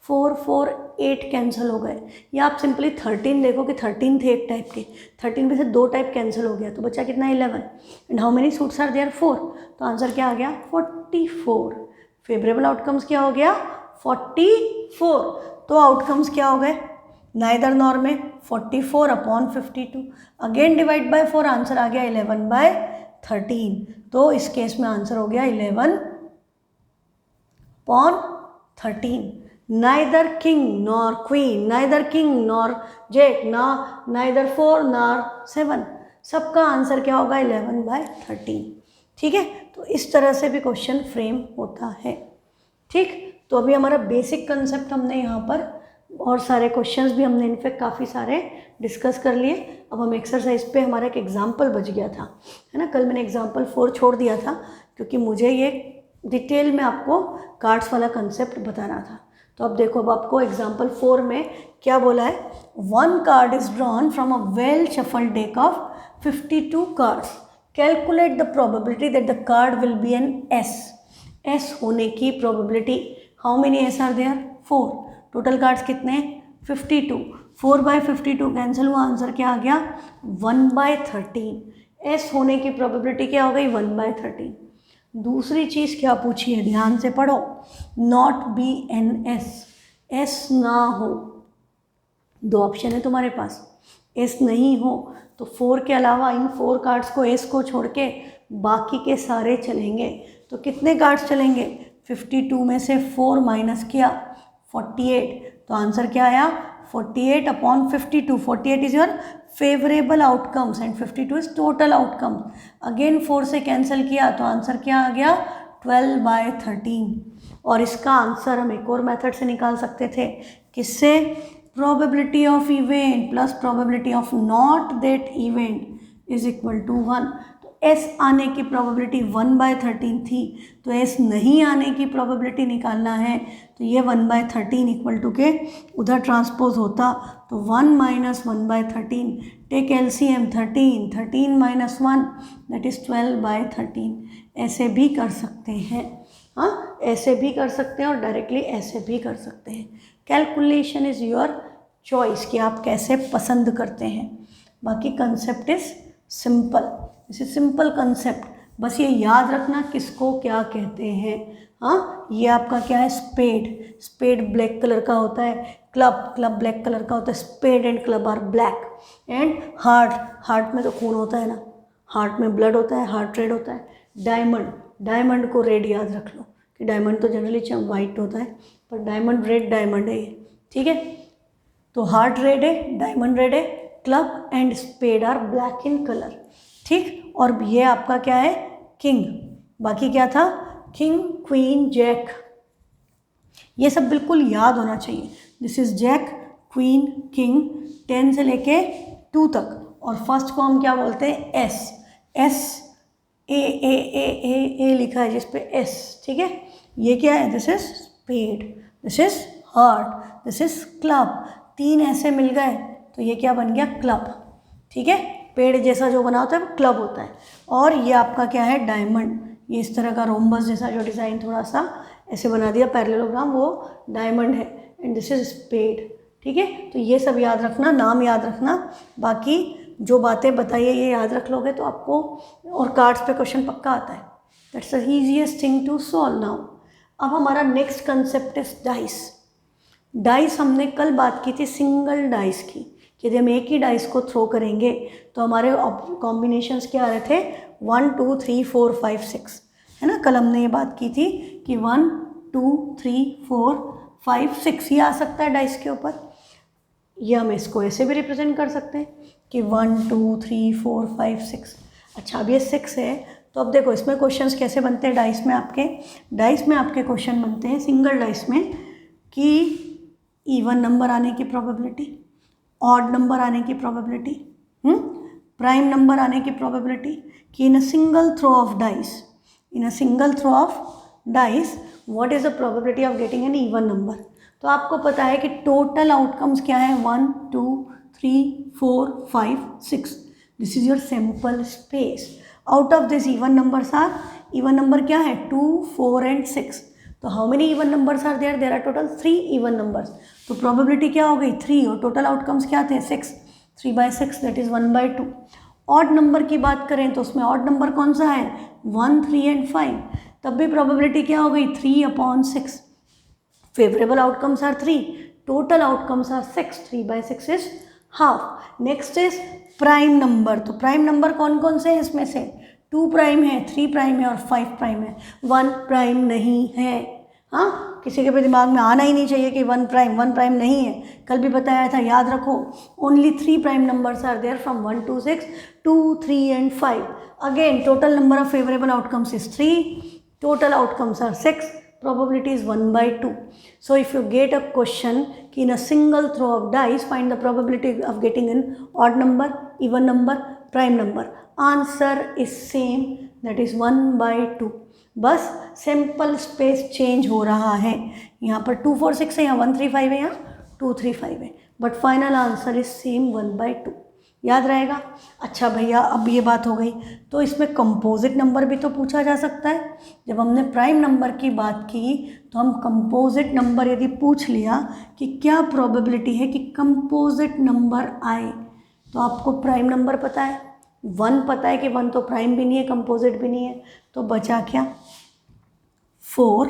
4 4 8 कैंसिल हो गए, या आप सिंपली 13 देखो कि 13 थे एक टाइप के, 13 में से 2 टाइप कैंसिल हो गया, तो बचा कितना 11। And how many suits are there 4, तो आंसर क्या आ गया 44। फेवरेबल आउटकम्स क्या हो गया 44। तो आउटकम्स क्या हो गए नाइदर नॉर में 44/52, अगेन डिवाइड बाय 4, आंसर आ गया 11/13। तो इस केस में आंसर हो गया 11/13। Neither king nor queen, neither king nor jack, neither 4 nor 7, सबका आंसर क्या होगा 11/13। ठीक है, तो इस तरह से भी क्वेश्चन फ्रेम होता है। ठीक, तो अभी हमारा बेसिक कंसेप्ट हमने यहाँ पर, और सारे क्वेश्चंस भी हमने इनफेक्ट काफ़ी सारे डिस्कस कर लिए। अब हम एक्सरसाइज पे, हमारा एक एग्जाम्पल बच गया था, है ना, कल मैंने एग्जाम्पल 4 छोड़ दिया था क्योंकि मुझे ये डिटेल में आपको कार्ड्स वाला कंसेप्ट बताना था। तो अब देखो, अब आपको एग्जाम्पल 4 में क्या बोला है, 1 card is drawn from a well shuffled deck of 52 cards, calculate the probability that the card will be an ace. Ace होने की probability, how many ace are there 4, total cards कितने 52, 4/52 कैंसिल हुआ, answer क्या आ गया 1/13। S होने की probability क्या हो गई 1/13। दूसरी चीज़ क्या पूछी है, ध्यान से पढ़ो, not be an ace, ace ना हो। 2 ऑप्शन है तुम्हारे पास, एस नहीं हो तो 4 के अलावा इन 4 कार्ड्स को, एस को छोड़ के बाकी के सारे चलेंगे। तो कितने कार्ड्स चलेंगे 52 में से 4 माइनस किया 48, तो आंसर क्या आया 48/52। 48 is your favourable outcomes and 52 is total outcomes. Again 4 से कैंसिल किया तो आंसर क्या आ गया 12/13। और इसका आंसर हम एक और मेथड से निकाल सकते थे, किससे, probability of event plus probability of not that event is equal to 1। तो एस आने की प्रोबेबिलिटी 1/13 थी, तो एस नहीं आने की प्रोबेबिलिटी निकालना है, तो ये 1/13 इक्वल टू के उधर ट्रांसपोज होता, तो 1 - 1/13, टेक एलसीएम 13, 13 - 1 दैट इज 12/13। ऐसे भी कर सकते हैं, हाँ ऐसे भी कर सकते हैं और डायरेक्टली ऐसे भी कर सकते हैं। कैलकुलेशन इज़ योर चॉइस कि आप कैसे पसंद करते हैं। बाकी कंसेप्ट इज़ सिंपल, इसे सिंपल कंसेप्ट, बस ये याद रखना किसको क्या कहते हैं। हाँ, ये आपका क्या है, स्पेड, स्पेड ब्लैक कलर का होता है, क्लब, क्लब ब्लैक कलर का होता है, spade and club are black. And heart, heart में तो खून होता है ना, हार्ट में ब्लड होता है, हार्ट रेड होता है। डायमंड, डायमंड को रेड याद रख लो कि डायमंड तो जनरली वाइट होता है, पर डायमंड रेड डायमंड है ये, ठीक है। तो हार्ट रेड है, डायमंड रेड है, club and spade are black in colour, ठीक। और ये आपका क्या है, किंग। बाकी क्या था, किंग, क्वीन, जैक, ये सब बिल्कुल याद होना चाहिए। This is jack, queen, king, 10 से लेके 2 तक। और फर्स्ट को हम क्या बोलते हैं, एस, एस, ए लिखा है जिस पे एस, ठीक है। ये क्या है, this is spade, this is heart, this is club. 3 ऐसे मिल गए तो ये क्या बन गया, क्लब, ठीक है। पेड़ जैसा जो बना होता है वो क्लब होता है। और ये आपका क्या है, डायमंड, ये इस तरह का रोम्बस जैसा जो डिज़ाइन थोड़ा सा ऐसे बना दिया पैरेललोग्राम, वो डायमंड है। एंड दिस इज स्पेड, ठीक है। तो ये सब याद रखना, नाम याद रखना, बाकी जो बातें बताइए ये याद रख लोगे तो आपको, और कार्ड्स पे क्वेश्चन पक्का आता है। That's the easiest thing to solve now. अब हमारा next concept is dice. Dice हमने कल बात की थी सिंगल डाइस की, कि यदि हम एक ही डाइस को थ्रो करेंगे तो हमारे कॉम्बिनेशंस क्या आ रहे थे, 1 2 3 4 5 6, है ना। कल हमने ये बात की थी कि 1 2 3 4 5 6 ये आ सकता है डाइस के ऊपर। ये हम इसको ऐसे भी रिप्रेजेंट कर सकते हैं कि 1 2 3 4 5 6। अच्छा, अब ये 6 है तो अब देखो इसमें क्वेश्चंस कैसे बनते हैं डाइस में आपके। डाइस में आपके क्वेश्चन बनते हैं सिंगल डाइस में कि इवन नंबर आने की प्रोबेबिलिटी, ऑड नंबर आने की प्रोबेबिलिटी, प्राइम नंबर आने की प्रोबेबिलिटी, कि in a single throw of dice, in a single throw of dice what is the probability of getting an even number. तो आपको पता है कि टोटल आउटकम्स क्या है, 1 2 3 4 5 6, this is your sample space. Out of this even numbers are, even number क्या है, 2 4 and 6। तो how many even numbers are there, there are total 3 even numbers. तो प्रोबेबिलिटी क्या हो गई, 3, और टोटल आउटकम्स क्या थे, 6, 3/6 दैट इज 1/2। ऑड नंबर की बात करें तो उसमें ऑड नंबर कौन सा है, 1 3 एंड 5, तब भी प्रोबेबिलिटी क्या हो गई, 3/6। Favourable outcomes are 3, total outcomes are 6, 3/6 is half. Next is prime number. तो प्राइम नंबर कौन कौन से हैं इसमें से, 2 प्राइम है, 3 प्राइम है और 5 प्राइम है, 1 प्राइम नहीं है। हाँ, किसी के भी दिमाग में आना ही नहीं चाहिए कि 1 प्राइम नहीं है, कल भी बताया था, याद रखो। Only 3 prime numbers are there from 1 to 6, 2 3 and 5। Again total number of favourable outcomes is 3, total outcomes are 6, probability is 1/2. So if you get a question in a single throw of dice, find the probability of getting an odd number, even number, prime number. Answer is same, that is 1/2. बस sample space change हो रहा है, यहाँ पर 2 4 6 है, यहाँ 1 3 5 है, यहाँ 2 3 5 है, but final answer is same 1/2। याद रहेगा। अच्छा भैया, अब ये बात हो गई, तो इसमें कंपोजिट नंबर भी तो पूछा जा सकता है। जब हमने प्राइम नंबर की बात की तो हम कंपोजिट नंबर यदि पूछ लिया कि क्या प्रोबेबिलिटी है कि कंपोजिट नंबर आए, तो आपको प्राइम नंबर पता है, 1 पता है कि 1 तो प्राइम भी नहीं है, कंपोजिट भी नहीं है, तो बचा क्या, 4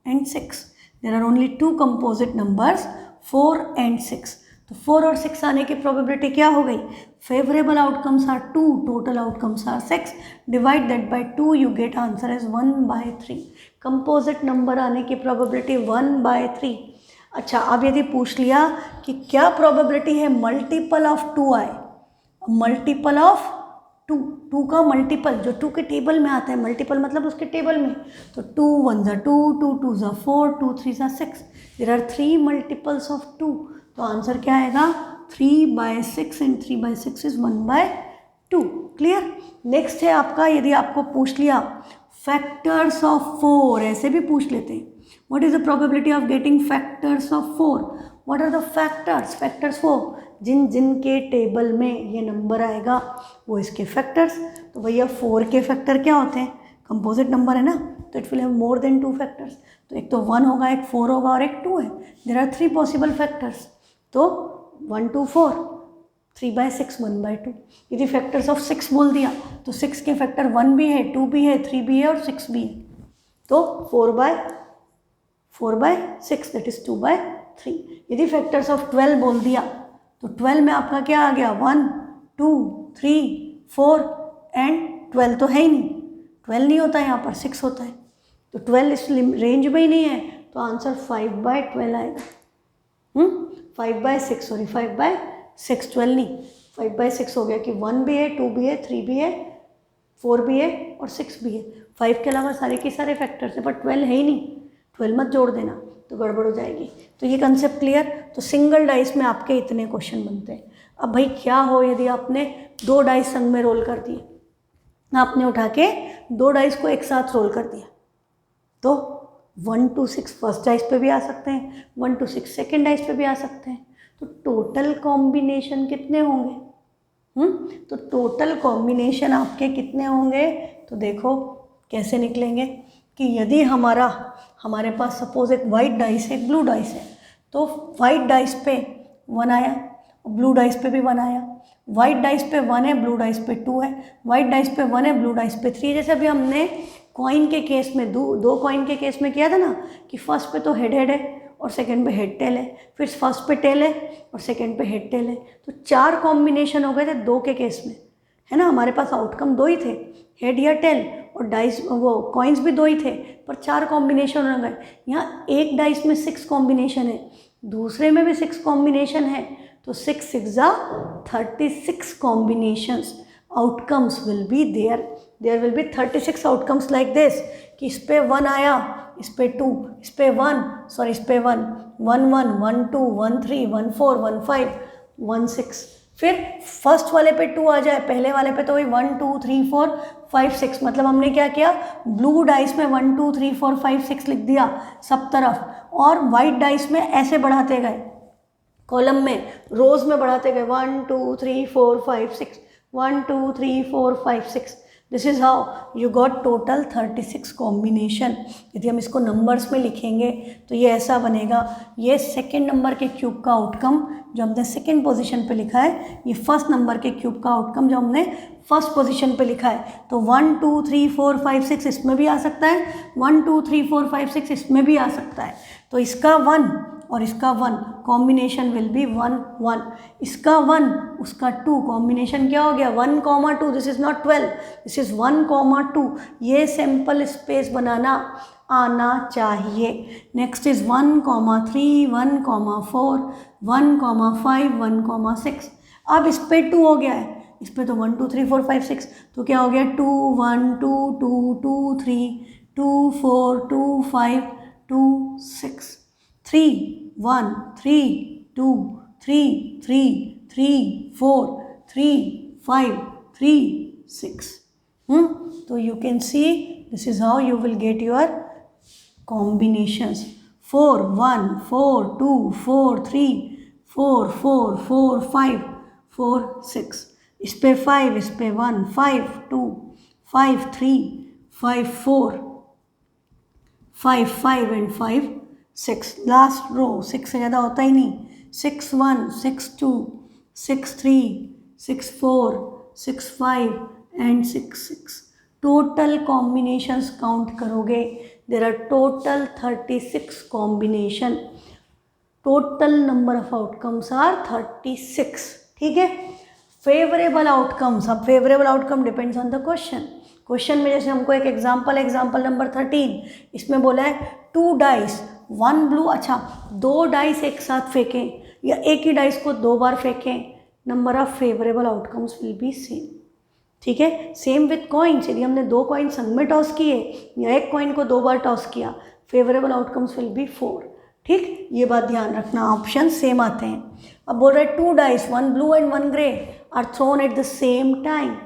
and 6। There are only 2 composite numbers, 4 and 6। तो 4 और 6 आने की प्रोबेबिलिटी क्या हो गई, favourable outcomes are 2, total outcomes are 6, divide that by 2, you get answer is 1/3। Composite number आने की प्रोबेबिलिटी 1/3। अच्छा, अब यदि पूछ लिया कि क्या प्रोबेबिलिटी है मल्टीपल ऑफ 2 आए, मल्टीपल ऑफ 2 का मल्टीपल जो 2 के टेबल में आता है, मल्टीपल मतलब उसके टेबल में, तो 2 1 ज़ा 2, 2 2 ज़ा 4, 2 3 ज़ा 6, देयर आर 3 मल्टीपल्स ऑफ 2। तो आंसर क्या आएगा, 3/6 एंड 3/6 इज 1/2। क्लियर। नेक्स्ट है आपका, यदि आपको पूछ लिया फैक्टर्स ऑफ 4, ऐसे भी पूछ लेते हैं, what is the probability of getting factors of 4, what are the factors, factors 4, जिन जिन के टेबल में ये नंबर आएगा वो इसके फैक्टर्स। तो भैया 4 के फैक्टर क्या होते हैं, कंपोजिट नंबर है ना, तो it will have more than 2 factors. तो एक तो 1 होगा, एक 4 होगा और एक 2 है। There are 3 possible factors. तो 1 2 4, 3/6 1/2। यदि फैक्टर्स ऑफ 6 बोल दिया तो 6 के फैक्टर 1 भी है, 2 भी है, 3 भी है और 6 भी है। तो 4/6 दैट इज 2/3। यदि फैक्टर्स ऑफ 12 बोल दिया तो 12 में आपका क्या आ गया, 1 2 3 4 एंड 12 तो है ही नहीं, 12 नहीं होता है यहाँ पर, 6 होता है। तो 12 इस रेंज में ही नहीं है, तो आंसर 5/12 आएगा। 5/6 सॉरी 5/6, 12 नहीं, 5/6 हो गया कि 1 भी है, 2 भी है, 3 भी है, 4 भी है और 6 भी है। 5 के अलावा सारे के सारे फैक्टर्स है, पर 12 है ही नहीं। 12 मत जोड़ देना तो गड़बड़ हो जाएगी। तो ये कंसेप्ट क्लियर। तो सिंगल डाइस में आपके इतने क्वेश्चन बनते हैं। अब भाई क्या हो यदि आपने 2 डाइस संग में रोल कर दिए, आपने उठा के 2 डाइस को एक साथ रोल कर दिया, तो 1 2 6 फर्स्ट डाइस पे भी आ सकते हैं, 1 2 6 सेकेंड डाइस पे भी आ सकते हैं। तो टोटल कॉम्बिनेशन कितने होंगे? तो टोटल कॉम्बिनेशन आपके कितने होंगे? तो देखो कैसे निकलेंगे कि यदि हमारे पास सपोज एक वाइट डाइस है, एक ब्लू डाइस है, तो वाइट डाइस पे 1 आया, ब्लू डाइस पे भी 1 आया। वाइट डाइस पे 1 है, ब्लू डाइस पे 2 है, वाइट डाइस पे 1 है, ब्लू डाइस पे 3। जैसे अभी हमने कॉइन के केस में, दो कॉइन के केस में किया था ना कि फर्स्ट पे तो हेड हेड है और सेकंड पे हेड टेल है, फिर फर्स्ट पे टेल है और सेकंड पे हेड टेल है। तो 4 कॉम्बिनेशन हो गए थे 2 के केस में, है ना। हमारे पास आउटकम 2 ही थे, हेड या टेल, और डाइस वो कॉइन्स भी 2 ही थे, पर 4 कॉम्बिनेशन हो गए। यहाँ एक डाइस में 6 कॉम्बिनेशन है, दूसरे में भी 6 कॉम्बिनेशन है, तो 6 6 36 combinations outcomes will be there will be 36 outcomes like this कि इस पे 1 आया, इस पे 2, इस पे 1 सॉरी इस पे 1 1 1 1 2 1 3 1 4 1 5 1 6, फिर फर्स्ट वाले पे 2 आ जाए, पहले वाले पे तो वही 1 2 3 4 5 6। मतलब हमने क्या किया, ब्लू डाइस में 1 2 3 4 5 6 लिख दिया सब तरफ, और वाइट डाइस में ऐसे बढ़ाते गए, कॉलम में रोज में बढ़ाते गए 1 2 3 4 5 6 1 2 3 4 5 6। This is how you got total 36 combination. यदि हम इसको नंबर्स में लिखेंगे तो ये ऐसा बनेगा, ये सेकेंड नंबर के क्यूब का आउटकम जो हमने सेकेंड पोजीशन पे लिखा है, ये फर्स्ट नंबर के क्यूब का आउटकम जो हमने फर्स्ट पोजीशन पे लिखा है। तो 1 2 3 4 5 6 इसमें भी आ सकता है, 1 2 3 4 5 6 इसमें भी आ सकता है। तो इसका 1 और इसका 1 कॉम्बिनेशन विल बी 1 1, इसका 1 उसका 2 कॉम्बिनेशन क्या हो गया 1 2। This is not 12, this is 1 2। ये सिंपल स्पेस बनाना आना चाहिए। Next is 1 3 1 4 1 5 1 6। अब इस पे 2 हो गया है, इस पे तो 1 2 3 4 5 6, तो क्या हो गया 2 1 2 2 2 3 2 4 2 5 2 6 3 1 3 2 3 3 3 4 3 5 3 6। तो you can see this is how you will get your combinations 4 1 4 2 4 3 4 4 4 5 4 6। इस पे 5, इस पे 1 5 2 5 3 5 4 5 5 एंड 5 6। लास्ट रो 6 से ज़्यादा होता ही नहीं, 6 1 6 2 6 3 6 4 6 5 एंड 6 6। टोटल कॉम्बिनेशंस काउंट करोगे, there are total 36 combination, total number of outcomes are 36। ठीक है, फेवरेबल आउटकम्स। अब favourable outcome depends on the question में जैसे हमको एक एग्जाम्पल नंबर 13, इसमें बोला है 2 डाइस 1 ब्लू। अच्छा, 2 डाइस एक साथ फेंकें या एक ही डाइस को 2 बार फेंकें, number of favourable outcomes will be same. ठीक है, सेम विथ कॉइन्स, यदि हमने 2 कॉइन संग में टॉस किए या एक कॉइन को 2 बार टॉस किया, फेवरेबल आउटकम्स विल बी 4। ठीक, ये बात ध्यान रखना, ऑप्शन सेम आते हैं। अब बोल रहे 2 dice 1 blue and 1 grey are thrown at the same time.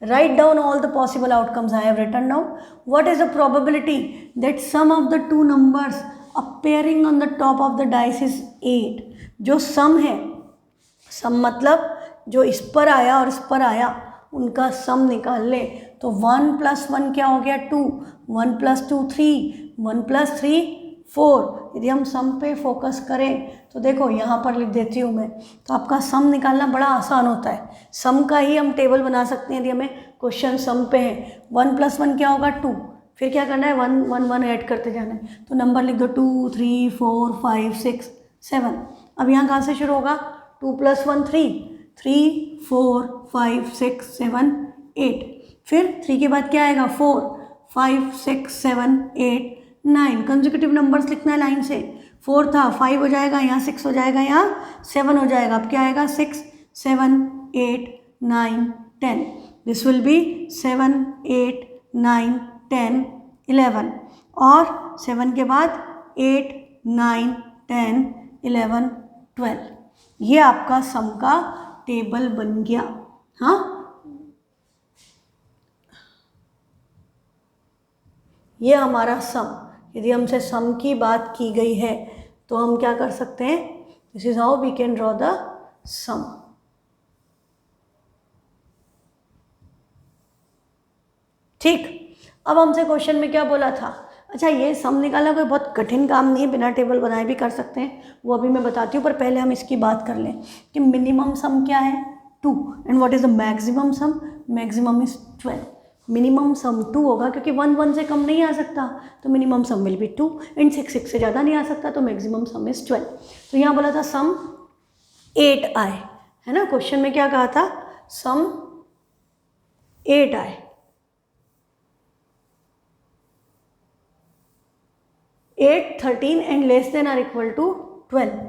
Write down all the possible outcomes. I have written down. What is the probability that sum of the 2 numbers appearing on the top of the dice is 8? जो sum है, sum मतलब जो इस पर आया और इस पर आया, उनका सम निकाल ले। तो 1 + 1 क्या हो गया 2, 1 + 2 3, 1 + 3 4। यदि हम सम पे फोकस करें तो देखो यहाँ पर लिख देती हूँ मैं, तो आपका सम निकालना बड़ा आसान होता है। सम का ही हम टेबल बना सकते हैं यदि हमें क्वेश्चन सम पे है। 1 + 1 क्या होगा 2, फिर क्या करना है 1 1 1 ऐड करते जाना है। तो नंबर लिख दो 2 3 4 5 6 7। अब यहाँ कहाँ से शुरू होगा 2 + 1 3, 3 4 5 6 7 8। फिर 3 के बाद क्या आएगा 4 5 6 7 8 9। कंसेक्यूटिव नंबर्स लिखना है लाइन से। 4 था 5 हो जाएगा, यहाँ 6 हो जाएगा, यहाँ 7 हो जाएगा। अब क्या आएगा 6 7 8 9 10। This will be 7 8 9 10 11। और 7 के बाद 8 9 10 11 12। ये आपका सम का टेबल बन गया। हाँ, ये हमारा सम। यदि हमसे सम की बात की गई है तो हम क्या कर सकते हैं, this is how we can draw the sum. ठीक, अब हमसे क्वेश्चन में क्या बोला था, अच्छा ये सम निकालना कोई बहुत कठिन काम नहीं है, बिना टेबल बनाए भी कर सकते हैं, वो अभी मैं बताती हूँ। पर पहले हम इसकी बात कर लें कि मिनिमम सम क्या है 2 and what is the maximum some, maximum is 12। Minimum सम 2 होगा क्योंकि 1 1 से कम नहीं आ सकता, तो minimum some will be 2 and 6 6 से ज़्यादा नहीं आ सकता, तो मैक्सिमम सम इज 12। तो यहाँ बोला था सम 8 आए, है ना। क्वेश्चन में क्या कहा था, सम 8 आए। 8 13 and less than are equal to 12।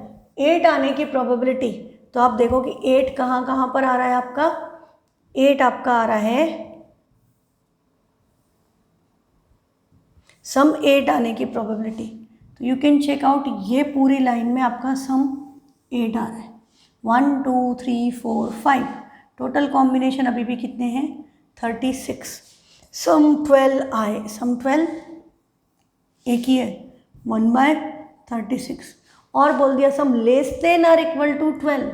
8 आने की प्रोबेबिलिटी, तो आप देखो कि 8 कहाँ कहाँ पर आ रहा है आपका, 8 आपका आ रहा है सम 8 आने की प्रोबेबिलिटी। तो यू कैन चेक आउट, ये पूरी लाइन में आपका सम 8 आ रहा है। 1 2 3 4 5, टोटल कॉम्बिनेशन अभी भी कितने हैं 36। सम 12 आए, सम 12 एक ही है 1/36। और बोल दिया sum less than are equal to 12,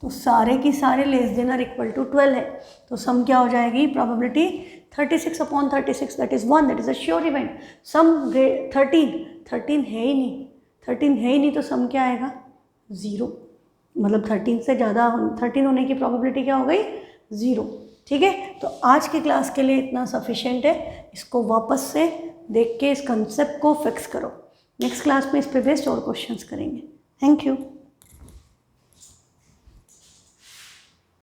तो सारे की सारे less than are equal to 12 है, तो सम क्या हो जाएगी, probability 36/36, that is 1, that is a sure event. Sum 13 है ही नहीं, 13 है ही नहीं, तो सम क्या आएगा 0, मतलब 13 से ज़्यादा 13 होने की प्रोबेबिलिटी क्या हो गई 0। ठीक है, तो आज की क्लास के लिए इतना सफिशिएंट है। इसको वापस से देख के इस कंसेप्ट को फिक्स करो। नेक्स्ट क्लास में इस पे बेस्ड और क्वेश्चंस करेंगे। Thank you.